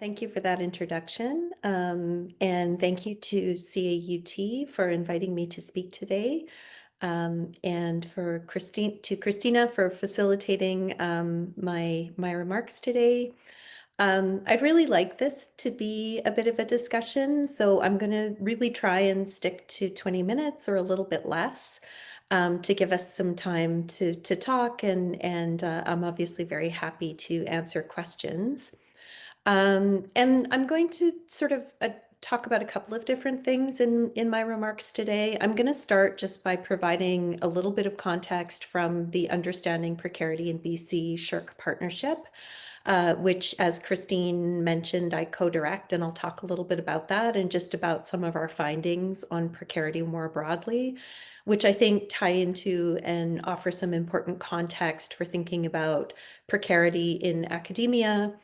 Thank you for that introduction. And thank you to CAUT for inviting me to speak today. And for Christina for facilitating my remarks today. I'd really like this to be a bit of a discussion, so I'm going to really try and stick to 20 minutes or a little bit less to give us some time to talk, and I'm obviously very happy to answer questions. And I'm going to sort of talk about a couple of different things in my remarks today. I'm going to start just by providing a little bit of context from the Understanding Precarity in BC SSHRC Partnership, which, as Christine mentioned, I co-direct, and I'll talk a little bit about that and just about some of our findings on precarity more broadly, which I think tie into and offer some important context for thinking about precarity in academia,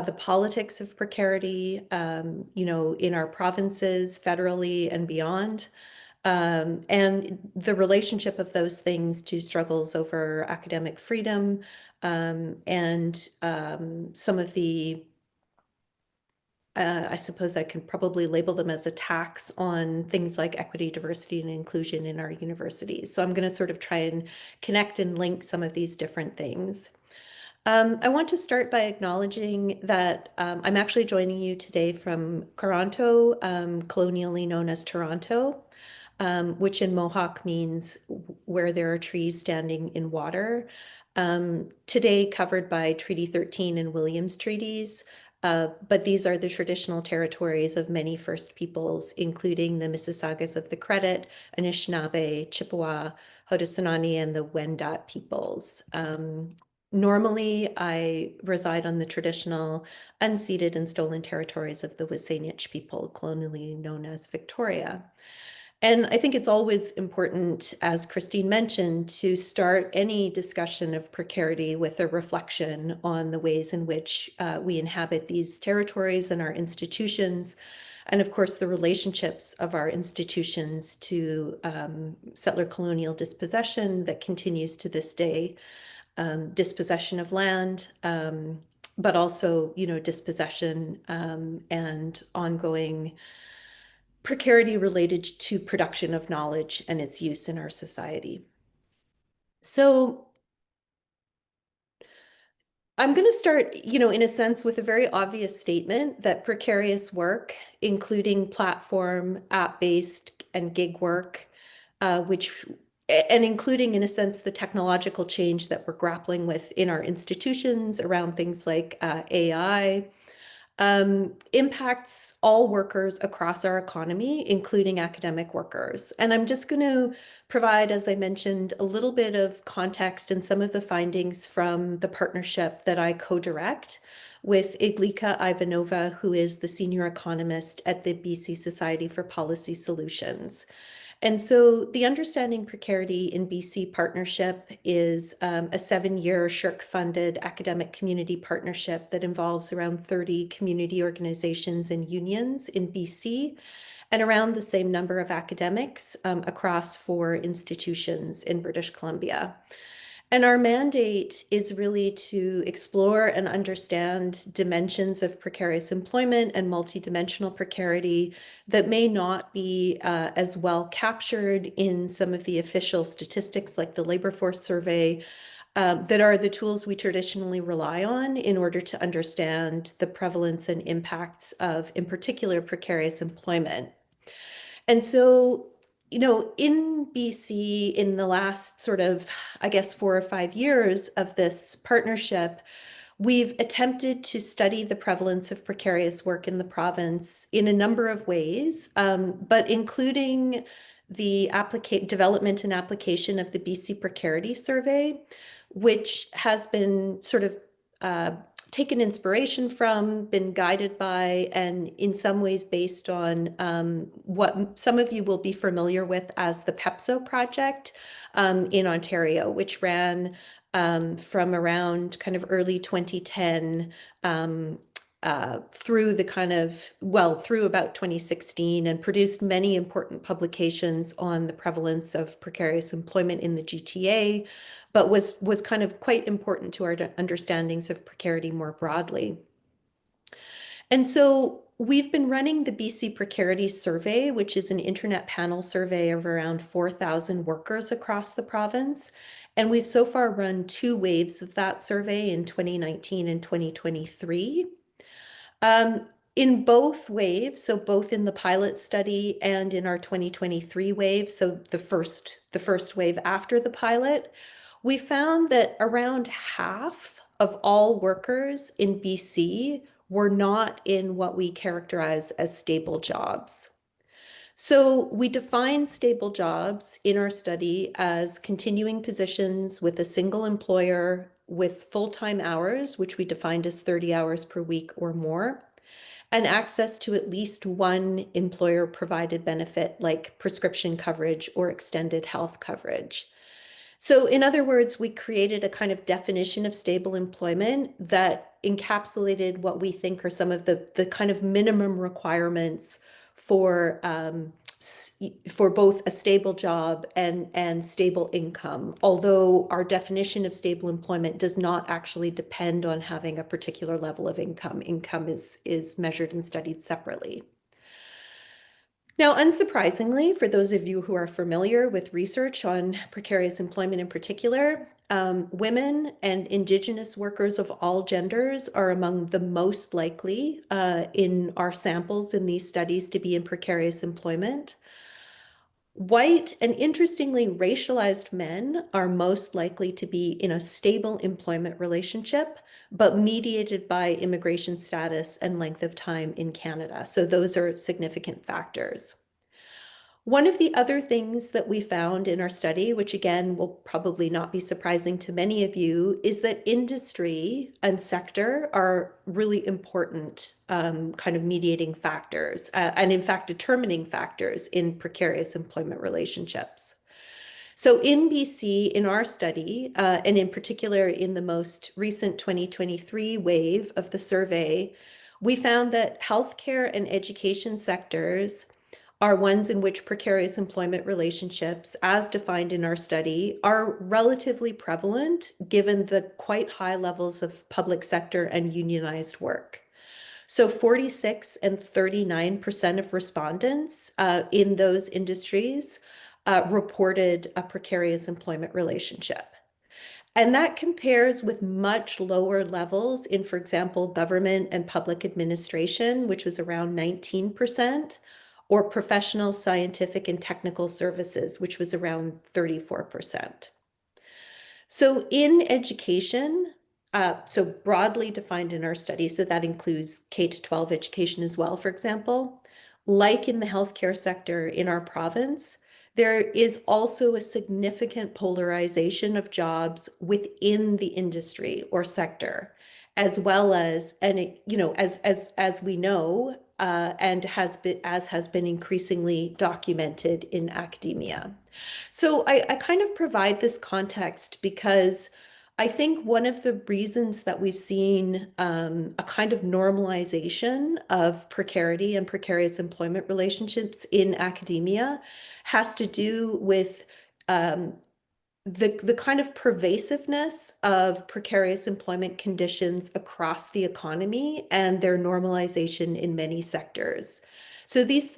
the politics of precarity, in our provinces, federally and beyond, and the relationship of those things to struggles over academic freedom, and some of the, I suppose I can probably label them as attacks on things like equity, diversity, and inclusion in our universities. So I'm going to sort of try and connect and link some of these different things. I want to start by acknowledging that I'm actually joining you today from Toronto, colonially known as Toronto, which in Mohawk means where there are trees standing in water. Today covered by Treaty 13 and Williams treaties, but these are the traditional territories of many First Peoples, including the Mississaugas of the Credit, Anishinaabe, Chippewa, Haudenosaunee, and the Wendat peoples. Normally, I reside on the traditional unceded and stolen territories of the Wisaniich people, colonially known as Victoria. And I think it's always important, as Christine mentioned, to start any discussion of precarity with a reflection on the ways in which we inhabit these territories and our institutions, and of course, the relationships of our institutions to settler colonial dispossession that continues to this day. Dispossession of land, but also, dispossession and ongoing precarity related to production of knowledge and its use in our society. So I'm going to start, in a sense, with a very obvious statement that precarious work, including platform, app-based, and gig work, and including, in a sense, the technological change that we're grappling with in our institutions around things like AI, impacts all workers across our economy, including academic workers. And I'm just going to provide, as I mentioned, a little bit of context and some of the findings from the partnership that I co-direct with Iglika Ivanova, who is the senior economist at the BC Society for Policy Solutions. And so the Understanding Precarity in BC partnership is a 7-year SSHRC-funded academic community partnership that involves around 30 community organizations and unions in BC, and around the same number of academics across 4 institutions in British Columbia. And our mandate is really to explore and understand dimensions of precarious employment and multidimensional precarity that may not be as well captured in some of the official statistics like the labor force survey, that are the tools we traditionally rely on in order to understand the prevalence and impacts of, in particular, precarious employment. And so, in BC, in the last sort of, I guess, 4 or 5 years of this partnership, we've attempted to study the prevalence of precarious work in the province in a number of ways, but including the development and application of the BC Precarity Survey, which has been sort of taken inspiration from, been guided by, and in some ways based on what some of you will be familiar with as the PEPSO project in Ontario, which ran from around kind of early 2010 through through about 2016, and produced many important publications on the prevalence of precarious employment in the GTA, but was kind of quite important to our understandings of precarity more broadly. And so we've been running the BC Precarity Survey, which is an internet panel survey of around 4,000 workers across the province. And we've so far run two waves of that survey in 2019 and 2023. Um, in both waves, so both in the pilot study and in our 2023 wave, so the first wave after the pilot, we found that around half of all workers in BC were not in what we characterize as stable jobs. So we define stable jobs in our study as continuing positions with a single employer with full-time hours, which we defined as 30 hours per week or more, and access to at least one employer-provided benefit like prescription coverage or extended health coverage. So in other words, we created a kind of definition of stable employment that encapsulated what we think are some of the kind of minimum requirements for for both a stable job and stable income, although our definition of stable employment does not actually depend on having a particular level of income. Income is measured and studied separately. Now, unsurprisingly, for those of you who are familiar with research on precarious employment in particular, women and Indigenous workers of all genders are among the most likely in our samples in these studies to be in precarious employment. White and interestingly racialized men are most likely to be in a stable employment relationship, but mediated by immigration status and length of time in Canada. So those are significant factors. One of the other things that we found in our study, which again will probably not be surprising to many of you, is that industry and sector are really important kind of mediating factors and in fact determining factors in precarious employment relationships. So in BC, in our study, and in particular in the most recent 2023 wave of the survey, we found that healthcare and education sectors are ones in which precarious employment relationships, as defined in our study, are relatively prevalent given the quite high levels of public sector and unionized work. So 46 and 39% of respondents in those industries reported a precarious employment relationship. And that compares with much lower levels in, for example, government and public administration, which was around 19%, or professional, scientific, and technical services, which was around 34%. So in education, so broadly defined in our study, so that includes K-12 education as well, for example, like in the healthcare sector in our province, there is also a significant polarization of jobs within the industry or sector, as well as, and as we know, and has been increasingly documented in academia. So I kind of provide this context because I think one of the reasons that we've seen a kind of normalization of precarity and precarious employment relationships in academia has to do with the kind of pervasiveness of precarious employment conditions across the economy and their normalization in many sectors. So these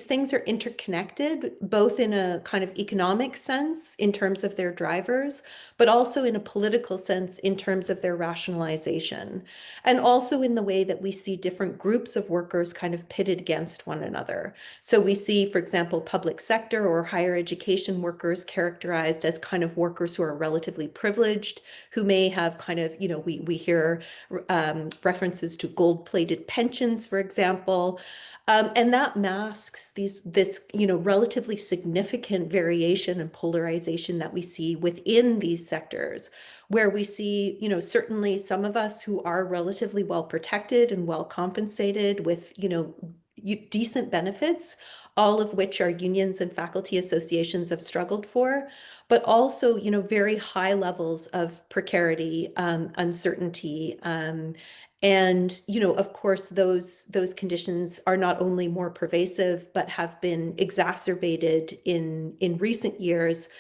things are interconnected, both in a kind of economic sense in terms of their drivers, but also in a political sense in terms of their rationalization, and also in the way that we see different groups of workers kind of pitted against one another. So we see, for example, public sector or higher education workers characterized as kind of workers who are relatively privileged, who may have kind of, we hear references to gold-plated pensions, for example. And that masks this relatively significant variation and polarization that we see within these sectors, where we see, certainly some of us who are relatively well protected and well compensated with, decent benefits, all of which our unions and faculty associations have struggled for, but also, very high levels of precarity, uncertainty, and, of course, those conditions are not only more pervasive, but have been exacerbated in recent years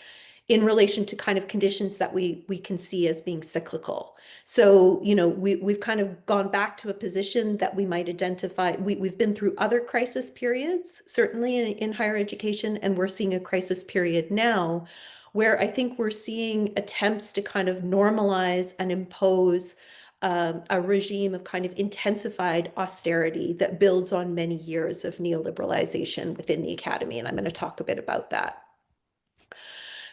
in relation to kind of conditions that we can see as being cyclical. So, we've kind of gone back to a position that we might identify. We've been through other crisis periods, certainly in higher education, and we're seeing a crisis period now where I think we're seeing attempts to kind of normalize and impose a regime of kind of intensified austerity that builds on many years of neoliberalization within the academy. And I'm going to talk a bit about that.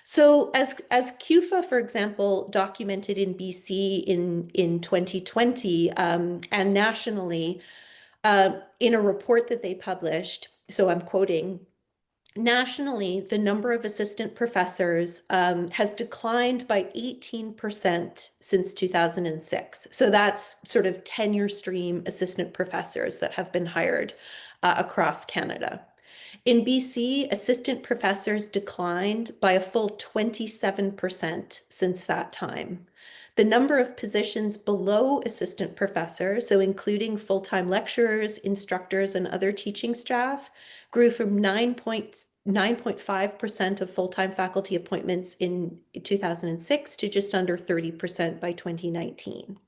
So as CUFA, for example, documented in BC in 2020 and nationally in a report that they published, so I'm quoting, nationally, the number of assistant professors has declined by 18% since 2006. So that's sort of tenure stream assistant professors that have been hired across Canada. In BC, assistant professors declined by a full 27% since that time. The number of positions below assistant professors, so including full-time lecturers, instructors, and other teaching staff, grew from 9.5% of full-time faculty appointments in 2006 to just under 30% by 2019.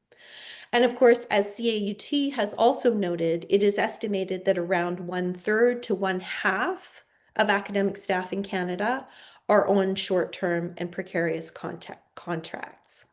And of course, as CAUT has also noted, it is estimated that around 1/3 to 1/2 of academic staff in Canada are on short-term and precarious contracts.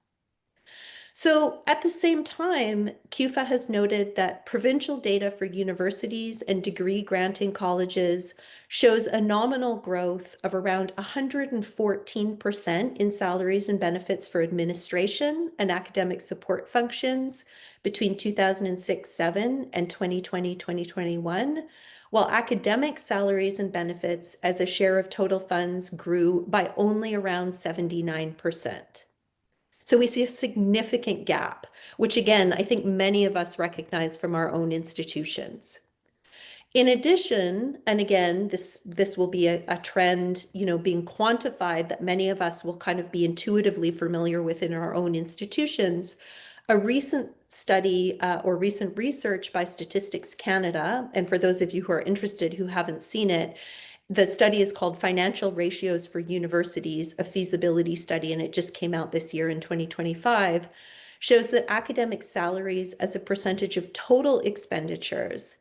So at the same time, CUFA has noted that provincial data for universities and degree granting colleges shows a nominal growth of around 114% in salaries and benefits for administration and academic support functions between 2006-07 and 2020-2021, while academic salaries and benefits as a share of total funds grew by only around 79%. So we see a significant gap, which again, I think many of us recognize from our own institutions. In addition, and again, this will be a trend, being quantified that many of us will kind of be intuitively familiar with in our own institutions. A recent study or recent research by Statistics Canada, and for those of you who are interested who haven't seen it, the study is called Financial Ratios for Universities, a feasibility study, and it just came out this year in 2025, shows that academic salaries as a percentage of total expenditures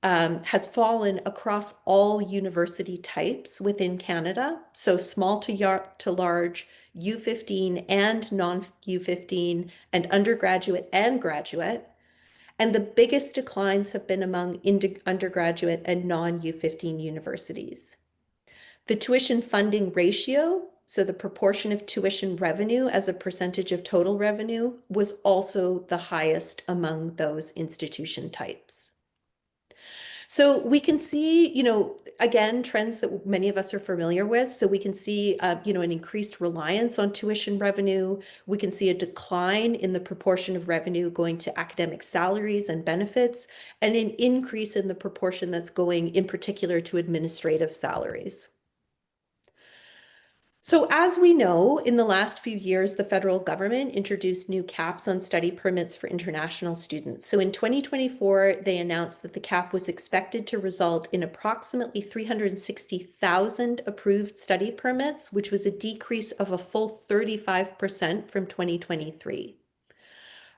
has fallen across all university types within Canada, so small to large, U15 and non-U15, and undergraduate and graduate. And the biggest declines have been among undergraduate and non-U15 universities. The tuition funding ratio, so the proportion of tuition revenue as a percentage of total revenue, was also the highest among those institution types. So we can see, again, trends that many of us are familiar with. So we can see, an increased reliance on tuition revenue. We can see a decline in the proportion of revenue going to academic salaries and benefits, and an increase in the proportion that's going in particular to administrative salaries. So as we know, in the last few years, the federal government introduced new caps on study permits for international students. So in 2024, they announced that the cap was expected to result in approximately 360,000 approved study permits, which was a decrease of a full 35% from 2023.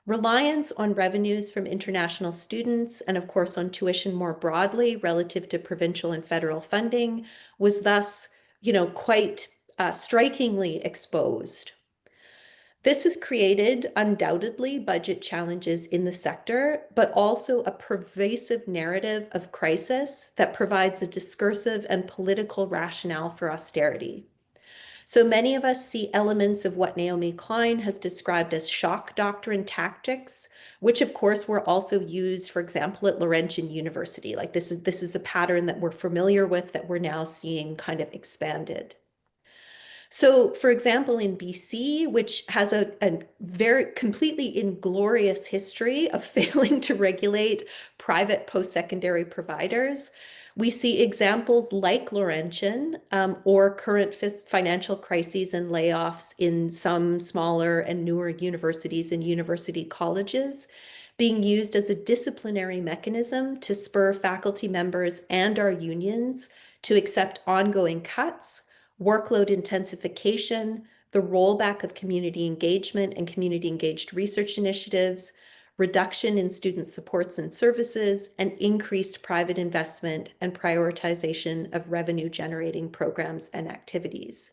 Reliance on revenues from international students and of course on tuition more broadly relative to provincial and federal funding was thus, quite strikingly exposed. This has created undoubtedly budget challenges in the sector, but also a pervasive narrative of crisis that provides a discursive and political rationale for austerity. So many of us see elements of what Naomi Klein has described as shock doctrine tactics, which of course were also used, for example, at Laurentian University. Like this is a pattern that we're familiar with that we're now seeing kind of expanded. So, for example, in BC, which has a very completely inglorious history of failing to regulate private post-secondary providers, we see examples like Laurentian or current financial crises and layoffs in some smaller and newer universities and university colleges being used as a disciplinary mechanism to spur faculty members and our unions to accept ongoing cuts workload intensification, the rollback of community engagement and community engaged research initiatives, reduction in student supports and services, and increased private investment and prioritization of revenue generating programs and activities.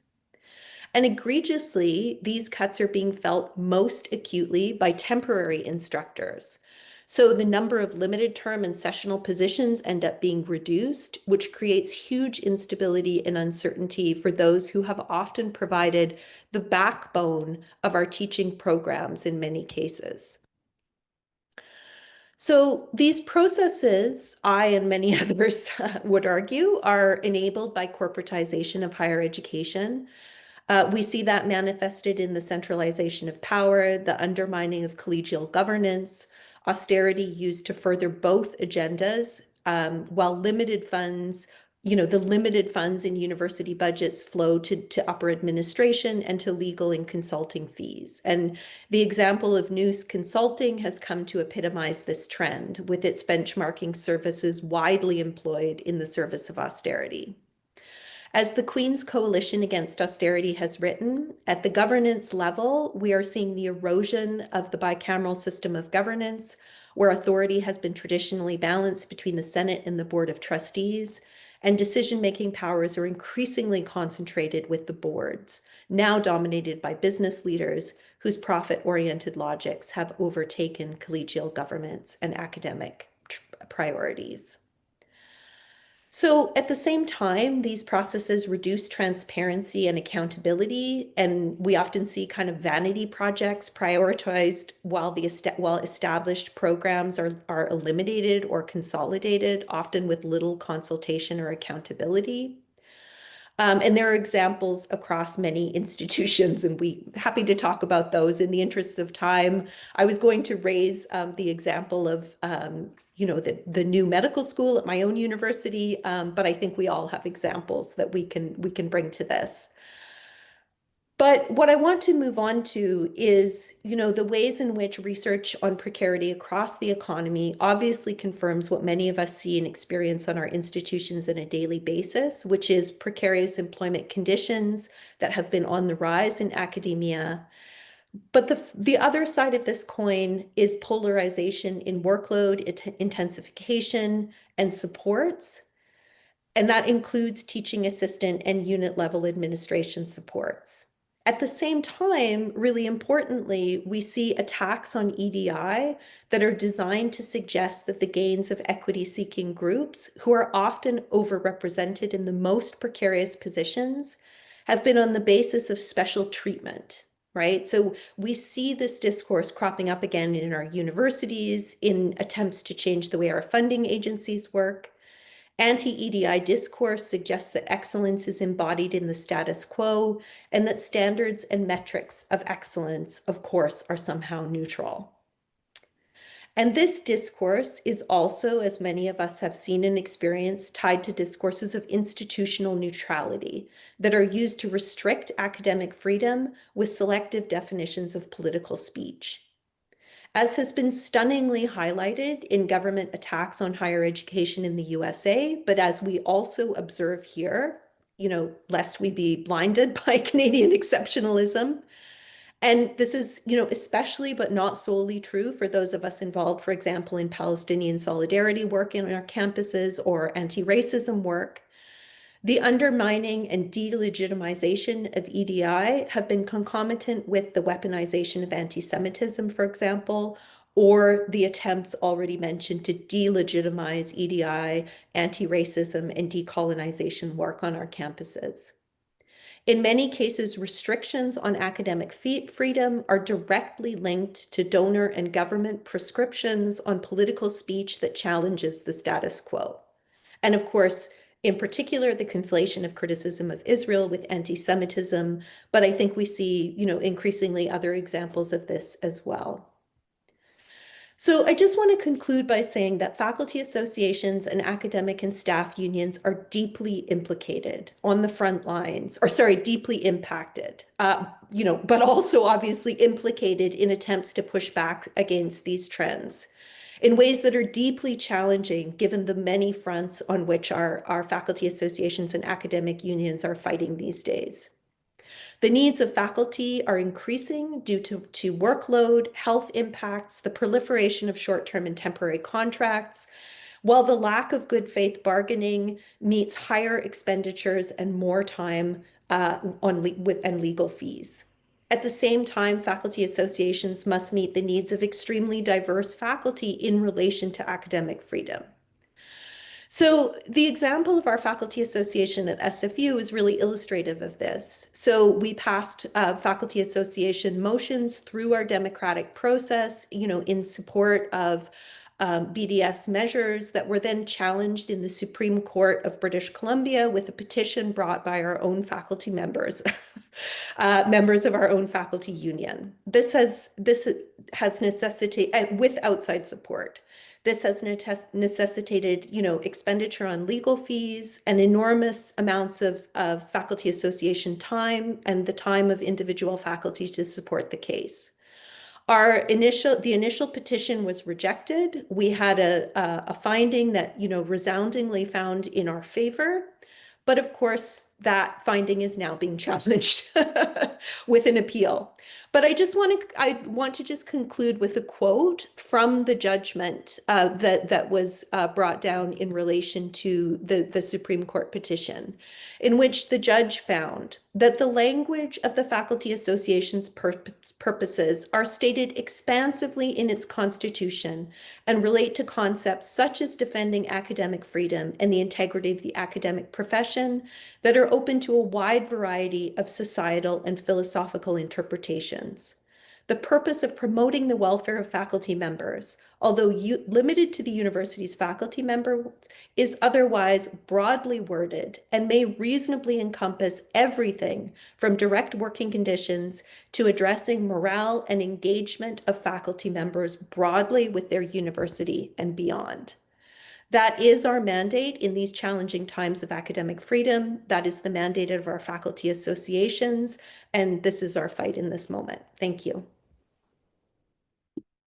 And egregiously, these cuts are being felt most acutely by temporary instructors. So the number of limited term and sessional positions end up being reduced, which creates huge instability and uncertainty for those who have often provided the backbone of our teaching programs in many cases. So these processes, I and many others would argue, are enabled by corporatization of higher education. We see that manifested in the centralization of power, the undermining of collegial governance, austerity used to further both agendas, while limited funds, the limited funds in university budgets flow to upper administration and to legal and consulting fees. And the example of Noose Consulting has come to epitomize this trend, with its benchmarking services widely employed in the service of austerity. As the Queen's Coalition Against Austerity has written, at the governance level, we are seeing the erosion of the bicameral system of governance, where authority has been traditionally balanced between the Senate and the Board of Trustees, and decision-making powers are increasingly concentrated with the boards, now dominated by business leaders whose profit-oriented logics have overtaken collegial governments and academic priorities. So at the same time, these processes reduce transparency and accountability, and we often see kind of vanity projects prioritized while established programs are eliminated or consolidated, often with little consultation or accountability. And there are examples across many institutions, and we're happy to talk about those. In the interests of time, I was going to raise the example of, the new medical school at my own university, but I think we all have examples that we can bring to this. But what I want to move on to is, the ways in which research on precarity across the economy obviously confirms what many of us see and experience on our institutions on a daily basis, which is precarious employment conditions that have been on the rise in academia. But the other side of this coin is polarization in workload intensification and supports. And that includes teaching assistant and unit level administration supports. At the same time, really importantly, we see attacks on EDI that are designed to suggest that the gains of equity-seeking groups, who are often overrepresented in the most precarious positions, have been on the basis of special treatment, right? So we see this discourse cropping up again in our universities in attempts to change the way our funding agencies work. Anti-EDI discourse suggests that excellence is embodied in the status quo and that standards and metrics of excellence, of course, are somehow neutral. And this discourse is also, as many of us have seen and experienced, tied to discourses of institutional neutrality that are used to restrict academic freedom with selective definitions of political speech. As has been stunningly highlighted in government attacks on higher education in the USA, but as we also observe here, lest we be blinded by Canadian exceptionalism. And this is, especially but not solely true for those of us involved, for example, in Palestinian solidarity work in our campuses or anti-racism work. The undermining and delegitimization of EDI have been concomitant with the weaponization of anti-Semitism, for example, or the attempts already mentioned to delegitimize EDI, anti-racism, and decolonization work on our campuses. In many cases, restrictions on academic freedom are directly linked to donor and government prescriptions on political speech that challenges the status quo. And of course, in particular, the conflation of criticism of Israel with anti-Semitism, but I think we see, increasingly other examples of this as well. So I just want to conclude by saying that faculty associations and academic and staff unions are deeply implicated on the front lines, deeply impacted, but also obviously implicated in attempts to push back against these trends. in ways that are deeply challenging given the many fronts on which our faculty associations and academic unions are fighting these days. The needs of faculty are increasing due to workload, health impacts, the proliferation of short-term and temporary contracts, while the lack of good faith bargaining meets higher expenditures and more time and legal fees. At the same time, faculty associations must meet the needs of extremely diverse faculty in relation to academic freedom. So the example of our faculty association at SFU is really illustrative of this. So we passed faculty association motions through our democratic process, in support of BDS measures that were then challenged in the Supreme Court of British Columbia with a petition brought by our own faculty members, members of our own faculty union. This has necessitated, with outside support. This has necessitated, expenditure on legal fees and enormous amounts of faculty association time and the time of individual faculty to support the case. The initial petition was rejected. We had a finding that, resoundingly found in our favor. But of course, that finding is now being challenged with an appeal. But I want to just conclude with a quote from the judgment that was brought down in relation to the Supreme Court petition, in which the judge found that the language of the Faculty Association's purposes are stated expansively in its constitution and relate to concepts such as defending academic freedom and the integrity of the academic profession that are open to a wide variety of societal and philosophical interpretations. The purpose of promoting the welfare of faculty members, although limited to the university's faculty members, is otherwise broadly worded and may reasonably encompass everything from direct working conditions to addressing morale and engagement of faculty members broadly with their university and beyond. That is our mandate in these challenging times of academic freedom. That is the mandate of our faculty associations, and this is our fight in this moment. Thank you.